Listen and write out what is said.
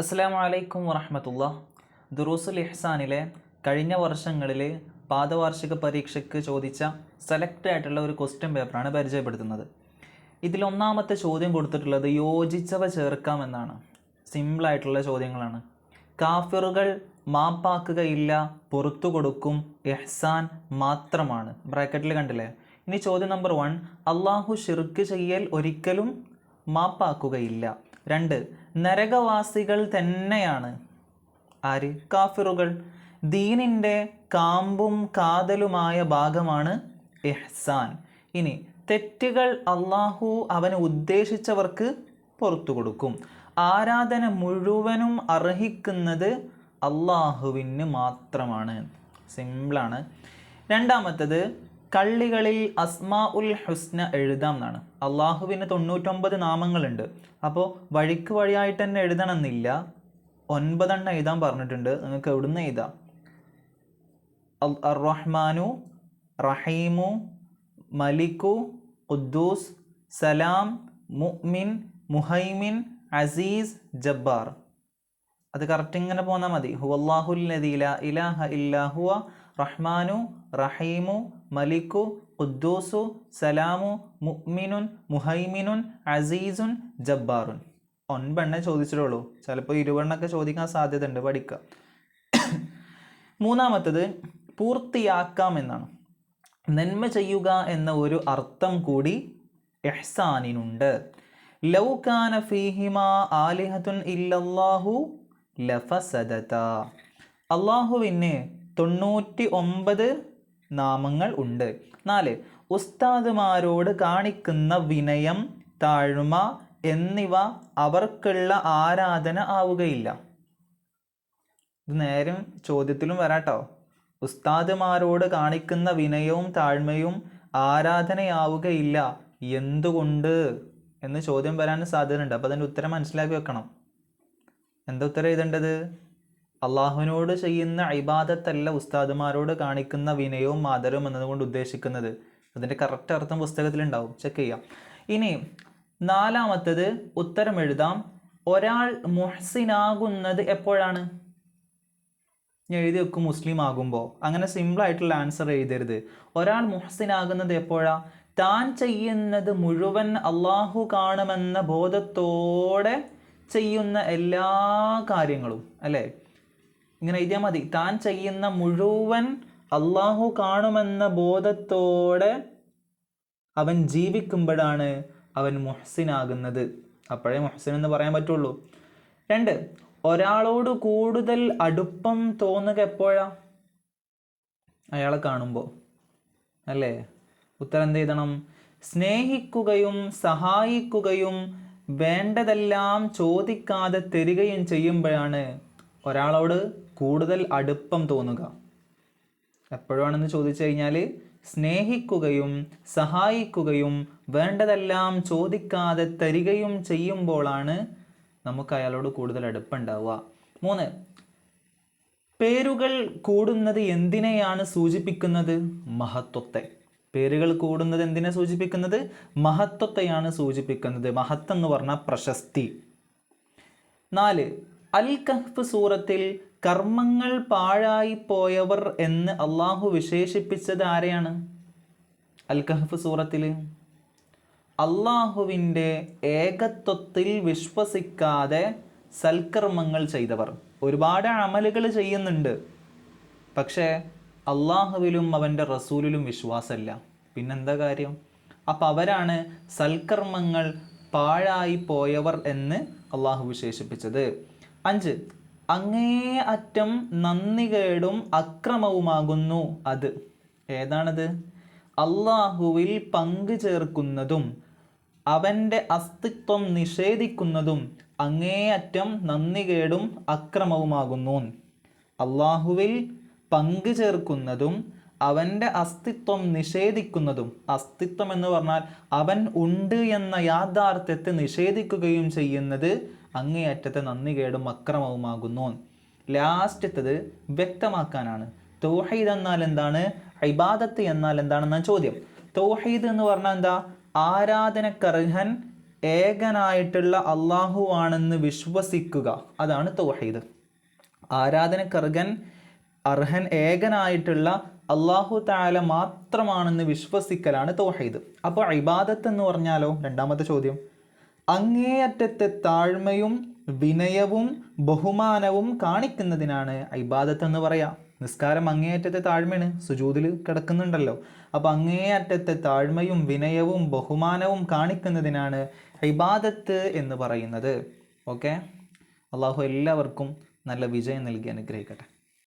അസ്സലാമു അലൈക്കും വറഹ്മത്തുള്ളാഹ്. ദുറൂസുൽ ഇഹ്സാനിലെ കഴിഞ്ഞ വർഷങ്ങളിൽ പാദവാർഷിക പരീക്ഷയ്ക്ക് ചോദിച്ച സെലക്ട് ആയിട്ടുള്ള ഒരു ക്വസ്റ്റ്യൻ പേപ്പറാണ് പരിചയപ്പെടുത്തുന്നത്. ഇതിൽ ഒന്നാമത്തെ ചോദ്യം കൊടുത്തിട്ടുള്ളത് യോജിച്ചവ ചേർക്കാമെന്നാണ്. സിമ്പിളായിട്ടുള്ള ചോദ്യങ്ങളാണ്. കാഫിറുകൾ മാപ്പാക്കുകയില്ല, പുറത്തു കൊടുക്കും, ഇഹ്സാൻ മാത്രമാണ്. ബ്രാക്കറ്റിൽ കണ്ടില്ലേ? ഇനി ചോദ്യം നമ്പർ 1, അള്ളാഹു ശിർക്ക് ചെയ്യൽ ഒരിക്കലും മാപ്പാക്കുകയില്ല. 2, നരകവാസികൾ തന്നെയാണ് ആര്? കാഫിറുകൾ. ദീനിൻ്റെ കാമ്പും കാതലുമായ ഭാഗമാണ് ഇഹ്സാൻ. ഇനി തെറ്റുകൾ അള്ളാഹു അവന് ഉദ്ദേശിച്ചവർക്ക് പുറത്തു കൊടുക്കും. ആരാധന മുഴുവനും അർഹിക്കുന്നത് അള്ളാഹുവിന് മാത്രമാണ്. സിമ്പിളാണ്. രണ്ടാമത്തത്, കള്ളികളിൽ അസ്മാ ഉൽ ഹുസ്ന എഴുതാം എന്നാണ്. അള്ളാഹുവിന് 99 നാമങ്ങളുണ്ട്. അപ്പോൾ വഴിക്ക് വഴിയായിട്ട് തന്നെ എഴുതണമെന്നില്ല. 9 എണ്ണം എഴുതാൻ പറഞ്ഞിട്ടുണ്ട്. നിങ്ങൾക്ക് എവിടുന്ന് എഴുതാം. റഹ്മാനു, റഹീമു, മലിക്കു, ഖുദ്ദൂസ്, സലാം, മുഅ്മിൻ, മുഹൈമിൻ, അസീസ്, ജബ്ബാർ. അത് കറക്റ്റ് ഇങ്ങനെ പോന്നാൽ മതി. ഹുവല്ലാഹുൽ ലദീ ലാ ഇലാഹ ഇല്ലാ ഹുവ റഹ്മാനു, റഹീമു, മലിക്കു, ഖുദ്ദൂസു, സലാമു, മുഅ്മിനുൻ, മുഹൈമിനുൻ, അസീസുൻ, ജബ്ബാറുൻ. 9 എണ്ണേ ചോദിച്ചിട്ടുള്ളൂ. ചിലപ്പോൾ 20 എണ്ണമൊക്കെ ചോദിക്കാൻ സാധ്യത ഉണ്ട്. പഠിക്കുക. മൂന്നാമത്തത്, പൂർത്തിയാക്കാം എന്നാണ്. നന്മ ചെയ്യുക എന്ന ഒരു അർത്ഥം കൂടി ഇഹ്സാനിനുണ്ട്. ലൗ കാന ഫീഹിമാ ആലിഹത്തുൻ ഇല്ലല്ലാഹു ലഫസദതാ. അള്ളാഹുവിന് 99 നാമങ്ങൾ ഉണ്ട്. 4, ഉസ്താദുമാരോട് കാണിക്കുന്ന വിനയം, താഴ്മ എന്നിവ അവർക്കുള്ള ആരാധന ആവുകയില്ല. ഇത് നേരം ചോദ്യത്തിലും വരാട്ടോ. ഉസ്താദുമാരോട് കാണിക്കുന്ന വിനയവും താഴ്മയും ആരാധനയാവുകയില്ല. എന്തുകൊണ്ട് എന്ന് ചോദ്യം വരാൻ സാധ്യതയുണ്ട്. അപ്പോൾ അതിൻ്റെ ഉത്തരം മനസ്സിലാക്കി വെക്കണം. എന്താ ഉത്തരം എഴുതേണ്ടത്? അള്ളാഹുവിനോട് ചെയ്യുന്ന ഇബാദത്തല്ല ഉസ്താദുമാരോട് കാണിക്കുന്ന വിനയവും ആദരവും എന്നതുകൊണ്ട് ഉദ്ദേശിക്കുന്നത്. അതിൻ്റെ കറക്റ്റ് അർത്ഥം പുസ്തകത്തിലുണ്ടാവും. ചെക്ക് ചെയ്യാം. ഇനി 4-മത്തത്, ഉത്തരം എഴുതാം. ഒരാൾ മുഹ്സിനാകുന്നത് എപ്പോഴാണ്? ഞാൻ എഴുതി വെക്കും മുസ്ലിം ആകുമ്പോൾ. അങ്ങനെ സിമ്പിളായിട്ടുള്ള ആൻസർ എഴുതരുത്. ഒരാൾ മുഹ്സിനാകുന്നത് എപ്പോഴാ? താൻ ചെയ്യുന്നത് മുഴുവൻ അള്ളാഹു കാണുമെന്ന ബോധത്തോടെ ചെയ്യുന്ന എല്ലാ കാര്യങ്ങളും, അല്ലേ? ഇങ്ങനെ എഴുതിയാൽ മതി. താൻ ചെയ്യുന്ന മുഴുവൻ അള്ളാഹു കാണുമെന്ന ബോധത്തോടെ അവൻ ജീവിക്കുമ്പോഴാണ് അവൻ മുഹ്സിനാകുന്നത്. അപ്പോഴേ മുഹ്സിൻ എന്ന് പറയാൻ പറ്റുള്ളൂ. 2, ഒരാളോട് കൂടുതൽ അടുപ്പം തോന്നുക എപ്പോഴാ? അയാളെ കാണുമ്പോൾ, അല്ലേ? ഉത്തരം എന്ത് എഴുതണം? സ്നേഹിക്കുകയും സഹായിക്കുകയും വേണ്ടതെല്ലാം ചോദിക്കാതെ തരികയും ചെയ്യുമ്പോഴാണ് ഒരാളോട് കൂടുതൽ അടുപ്പം തോന്നുക. എപ്പോഴാണെന്ന് ചോദിച്ചു കഴിഞ്ഞാൽ സ്നേഹിക്കുകയും സഹായിക്കുകയും വേണ്ടതെല്ലാം ചോദിക്കാതെ തരികയും ചെയ്യുമ്പോഴാണ് നമുക്ക് അയാളോട് കൂടുതൽ അടുപ്പുണ്ടാവുക. 3, പേരുകൾ കൂടുന്നത് എന്തിനെയാണ് സൂചിപ്പിക്കുന്നത്? മഹത്വത്തെ. പേരുകൾ കൂടുന്നത് എന്തിനെ സൂചിപ്പിക്കുന്നത്? മഹത്വത്തെയാണ് സൂചിപ്പിക്കുന്നത്. മഹത്വം എന്ന് പറഞ്ഞാൽ പ്രശസ്തി. 4, അൽ കഹ്ഫ് സൂറത്തിൽ കർമ്മങ്ങൾ പാഴായി പോയവർ എന്ന് അള്ളാഹു വിശേഷിപ്പിച്ചത് ആരെയാണ്? അൽ കഹ്ഫ് സൂറത്തിൽ അള്ളാഹുവിൻ്റെ ഏകത്വത്തിൽ വിശ്വസിക്കാതെ സൽക്കർമ്മങ്ങൾ ചെയ്തവർ. ഒരുപാട് അമലുകൾ ചെയ്യുന്നുണ്ട്, പക്ഷേ അള്ളാഹുവിലും അവൻ്റെ റസൂലിലും വിശ്വാസമില്ല. പിന്നെന്താ കാര്യം? അപ്പം അവരാണ് സൽക്കർമ്മങ്ങൾ പാഴായി പോയവർ എന്ന് അള്ളാഹു വിശേഷിപ്പിച്ചത്. 5, അങ്ങേ അറ്റം നന്ദികേടും അക്രമവുമാകുന്നു അത്. ഏതാണത്? അള്ളാഹുവിൽ പങ്കു ചേർക്കുന്നതും അവൻ്റെ അസ്തിത്വം നിഷേധിക്കുന്നതും അങ്ങേയറ്റം നന്ദികേടും അക്രമവുമാകുന്നു. അള്ളാഹുവിൽ പങ്കു ചേർക്കുന്നതും അവൻ്റെ അസ്തിത്വം നിഷേധിക്കുന്നതും. അസ്തിത്വം എന്ന് പറഞ്ഞാൽ അവൻ ഉണ്ട് എന്ന യാഥാർത്ഥ്യത്തെ നിഷേധിക്കുകയും ചെയ്യുന്നത് അങ്ങേയറ്റത്തെ നന്ദികേടും അക്രമവുമാകുന്നു. ലാസ്റ്റത്തത് വ്യക്തമാക്കാനാണ്. തൗഹീദ് എന്നാൽ എന്താണ്? ഇബാദത്ത് എന്നാൽ എന്താണെന്നാണ് ചോദ്യം. തൗഹീദ് എന്ന് പറഞ്ഞാൽ എന്താ? ആരാധനക്കർഹൻ ഏകനായിട്ടുള്ള അള്ളാഹുവാണെന്ന് വിശ്വസിക്കുക, അതാണ് തൗഹീദ്. അർഹൻ ഏകനായിട്ടുള്ള അള്ളാഹു തആല മാത്രമാണെന്ന് വിശ്വസിക്കലാണ് തൗഹീദ്. അപ്പോൾ ഇബാദത്ത് എന്ന് പറഞ്ഞാലോ, രണ്ടാമത്തെ ചോദ്യം, അങ്ങേയറ്റത്തെ താഴ്മയും വിനയവും ബഹുമാനവും കാണിക്കുന്നതിനാണ് ഇബാദത്ത് എന്ന് പറയാം. നിസ്കാരം അങ്ങേയറ്റത്തെ താഴ്മയാണ്, സുജൂദിൽ കിടക്കുന്നുണ്ടല്ലോ. അപ്പോൾ അങ്ങേയറ്റത്തെ താഴ്മയും വിനയവും ബഹുമാനവും കാണിക്കുന്നതിനാണ് ഇബാദത്ത് എന്ന് പറയുന്നത്. ഓക്കെ, അള്ളാഹു എല്ലാവർക്കും നല്ല വിജയം നൽകി അനുഗ്രഹിക്കട്ടെ.